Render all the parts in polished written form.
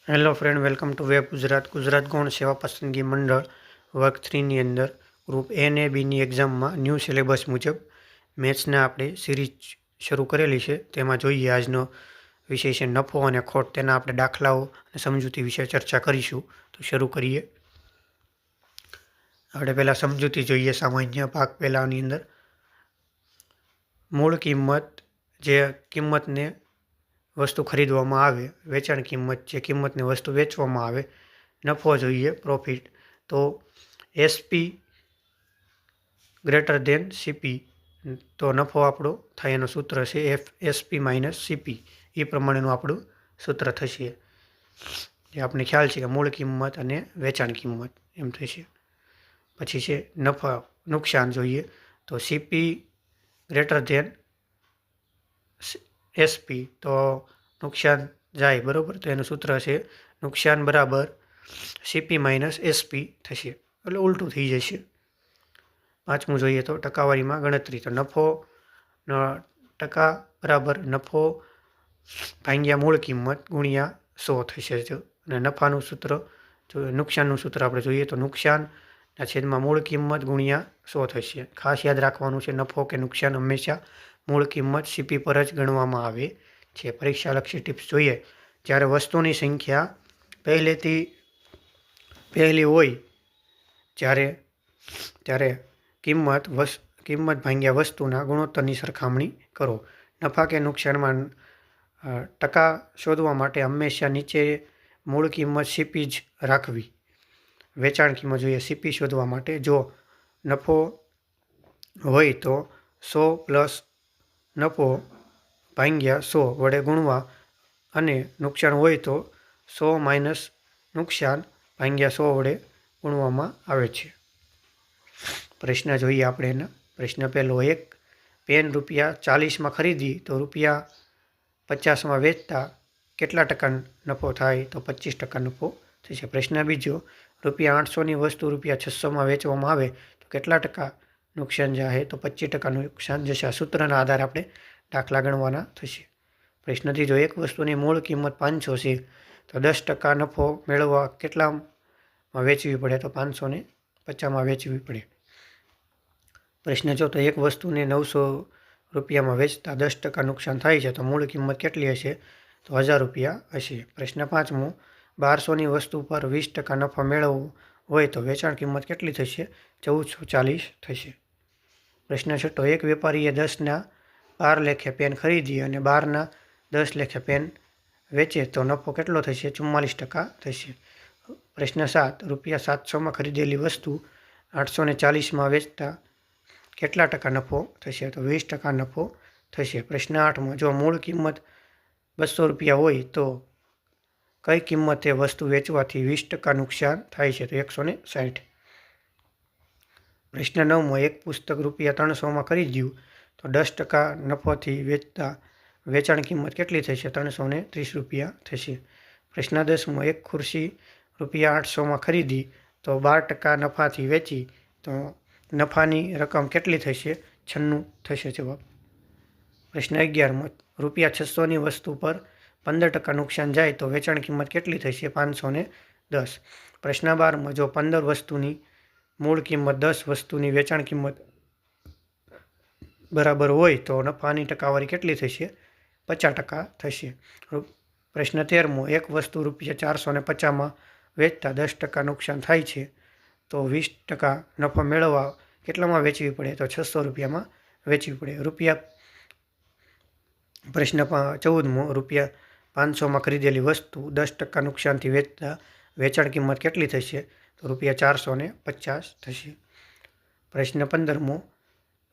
Hello friend, welcome to web Gujarat. Gujarat ગૌણ સેવા પસંદગી મંડળ વર્ગ 3ની અંદર ગ્રુપ એ અને બીની એક્ઝામમાં ન્યૂ સિલેબસ મુજબ મેથ્સના આપણે સિરીઝ શરૂ કરેલી છે. તેમાં જોઈએ આજનો વિષય છે નફો અને ખોટ. તેના આપણે દાખલાઓ અને સમજૂતી વિશે ચર્ચા કરીશું. તો શરૂ કરીએ. આપણે પહેલાં સમજૂતી જોઈએ. સામાન્ય ભાગ પહેલાંની અંદર મૂળ કિંમત, જે કિંમતને વસ્તુ ખરીદવામાં આવે, વેચાણ કિંમત, જે કિંમતની વસ્તુ વેચવામાં આવે, નફો જોઈએ પ્રોફિટ. તો એસપી ગ્રેટર દેન સીપી, તો નફો આપણો થાય એનું સૂત્ર છે એસપી માઇનસ સીપી. એ પ્રમાણેનું આપણું સૂત્ર થશે. જે આપણે ખ્યાલ છે કે મૂળ કિંમત અને વેચાણ કિંમત એમ થશે. પછી છે નફા નુકસાન જોઈએ. તો સીપી ગ્રેટર દેન એસપી, તો નુકસાન જાય, બરાબર. તો એનું સૂત્ર છે નુકસાન બરાબર સીપી માઇનસ એસપી થશે, એટલે ઉલટું થઈ જશે. પાંચમું જોઈએ તો ટકાવારીમાં ગણતરી. તો નફો ટકા બરાબર નફો ભાગ્યા મૂળ કિંમત ગુણ્યા 100 થશે. અને નફાનું સૂત્ર, જો નુકસાનનું સૂત્ર આપણે જોઈએ તો નુકસાનના છેદમાં મૂળ કિંમત ગુણ્યા 100 થશે. ખાસ યાદ રાખવાનું છે, નફો કે નુકસાન હંમેશા મૂળ કિંમત સીપી પર જ ગણવામાં આવે છે. પરીક્ષાલક્ષી ટિપ્સ જોઈએ. જ્યારે વસ્તુની સંખ્યા પહેલી હોય ત્યારે કિંમત ભાગ્યા વસ્તુના ગુણોત્તરની સરખામણી કરો. નફા કે નુકસાનમાં ટકા શોધવા માટે હંમેશા નીચે મૂળ કિંમત સીપી જ રાખવી. વેચાણ કિંમત જોઈએ. સીપી શોધવા માટે જો નફો હોય તો 100 પ્લસ નફો ભાગ્યા 100 વડે ગુણવા, અને નુકસાન હોય તો 100 માઇનસ નુકસાન ભાગ્યા 100 વડે ગુણવામાં આવે છે. પ્રશ્ન જોઈએ આપણે એના. પ્રશ્ન પહેલો, એક પેન ₹40 ખરીદી તો ₹50 વેચતા કેટલા ટકા નફો થાય? તો 25% નફો થશે. પ્રશ્ન બીજો, ₹800ની વસ્તુ ₹600 વેચવામાં આવે તો કેટલા ટકા નુકસાન જાય? તો 25% નુકસાન જશે. આ સૂત્રના આધારે આપણે દાખલા ગણવાના થશે. પ્રશ્ન ત્રીજો, એક વસ્તુની મૂળ કિંમત 500 છે તો 10% નફો મેળવવા કેટલામાં વેચવી પડે? તો 550માં વેચવી પડે. પ્રશ્ન ચોથો, એક વસ્તુને ₹900 વેચતા 10% નુકસાન થાય છે તો મૂળ કિંમત કેટલી હશે? તો ₹1000 હશે. પ્રશ્ન પાંચમો, 1200ની વસ્તુ પર 20% નફો મેળવવો હોય તો વેચાણ કિંમત કેટલી થશે? 1440 થશે. પ્રશ્ન છઠ્ઠો, એક વેપારીએ 10ના 12 લેખે પેન ખરીદી અને 12ના 10 લેખે પેન વેચે તો નફો કેટલો થશે? 44% થશે. પ્રશ્ન 7, ₹700માં ખરીદેલી વસ્તુ 840માં વેચતા કેટલા ટકા નફો થશે? તો 20% નફો થશે. પ્રશ્ન 8, જો મૂળ કિંમત ₹200 હોય તો કઈ કિંમતે વસ્તુ વેચવાથી 20% નુકસાન થાય છે? તો 160. પ્રશ્ન 9, એક પુસ્તક ₹300માં ખરીદ્યું તો 10% નફોથી વેચતા વેચાણ કિંમત કેટલી થશે? ₹330 થશે. પ્રશ્ન 10, એક ખુરશી ₹800માં ખરીદી તો 12% નફાથી વેચી તો નફાની રકમ કેટલી થશે? 96 થશે જવાબ. પ્રશ્ન 11, ₹600ની વસ્તુ પર 15% નુકસાન જાય તો વેચાણ કિંમત કેટલી થશે? 510. પ્રશ્ન 12, જો 15 વસ્તુની મૂળ કિંમત 10 વસ્તુની વેચાણ કિંમત બરાબર હોય તો નફાની ટકાવારી કેટલી થશે? 50% થશે. પ્રશ્ન 13, એક વસ્તુ ₹450માં વેચતા 10% નુકસાન થાય છે તો 20% નફો મેળવવા કેટલામાં વેચવી પડે? તો ₹600માં વેચવી પડે. પ્રશ્ન 14, ₹500માં ખરીદેલી વસ્તુ 10% નુકસાનથી વેચતા વેચાણ કિંમત કેટલી થશે? તો ₹450 થશે. પ્રશ્ન 15,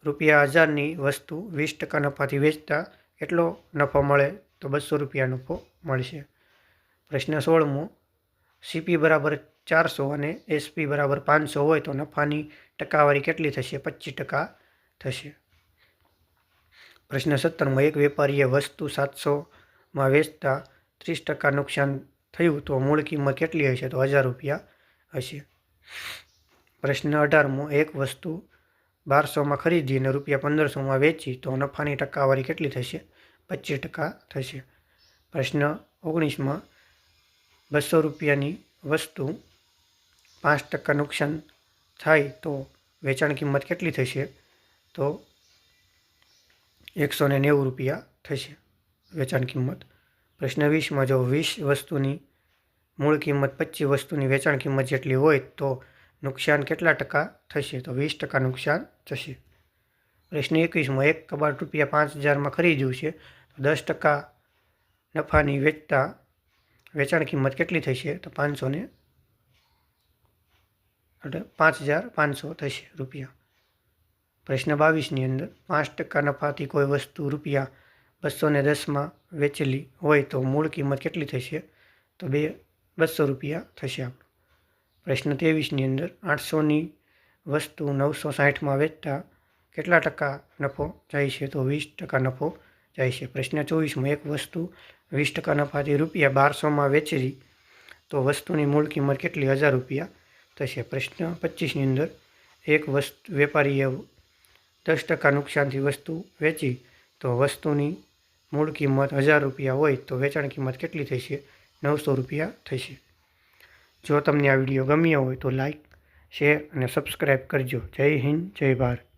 ₹1000ની વસ્તુ 20% નફાથી વેચતા કેટલો નફો મળે? તો ₹200 નફો મળશે. પ્રશ્ન 16, સીપી બરાબર 400 અને એસપી બરાબર 500 હોય તો નફાની ટકાવારી કેટલી થશે? 25% થશે. પ્રશ્ન 17, એક વેપારીએ વસ્તુ 700માં વેચતા 30% નુકસાન થયું તો મૂળ કિંમત કેટલી હશે? તો ₹1000 હશે. પ્રશ્ન 18, એક વસ્તુ 1200માં ખરીદી અને ₹1500માં વેચી તો નફાની ટકાવારી કેટલી થશે? 25% થશે. પ્રશ્ન 19, રૂપિયાની વસ્તુ 5% નુકસાન થાય તો વેચાણ કિંમત કેટલી થશે? તો 190 રૂપિયા થશે વેચાણ કિંમત. પ્રશ્ન 20માં જો 20 વસ્તુની મૂળ કિંમત 25 વસ્તુની વેચાણ કિંમત જેટલી હોય તો નુકસાન કેટલા ટકા થશે? તો 20% નુકસાન થશે. પ્રશ્ન 21માં એક કબાટ રૂપિયા 5,000માં ખરીદ્યું છે તો 10% નફાની વેચતા વેચાણ કિંમત કેટલી થશે? તો 5,500 થશે રૂપિયા. પ્રશ્ન 22ની અંદર 5% નફાથી કોઈ વસ્તુ રૂપિયા 210માં વેચેલી હોય તો મૂળ કિંમત કેટલી થશે? તો 200 રૂપિયા થશે આપણું. પ્રશ્ન 23ની અંદર 800ની વસ્તુ 960માં વેચતા કેટલા ટકા નફો જાય છે? તો 20% નફો જાય છે. પ્રશ્ન 24માં એક વસ્તુ 20% નફાથી રૂપિયા 1200માં વેચેલી તો વસ્તુની મૂળ કિંમત કેટલી? 1000 રૂપિયા થશે. પ્રશ્ન 25ની અંદર એક વેપારીએ 10% નુકસાનથી વસ્તુ વેચી તો વસ્તુની મૂળ કિંમત 1000 રૂપિયા હોય તો વેચાણ કિંમત કેટલી થશે? 900 રૂપિયા થશે. જો તમને આ વિડીયો ગમ્યો હોય તો લાઈક, શેર અને સબસ્ક્રાઈબ કરજો. જય હિન્દ, જય ભારત.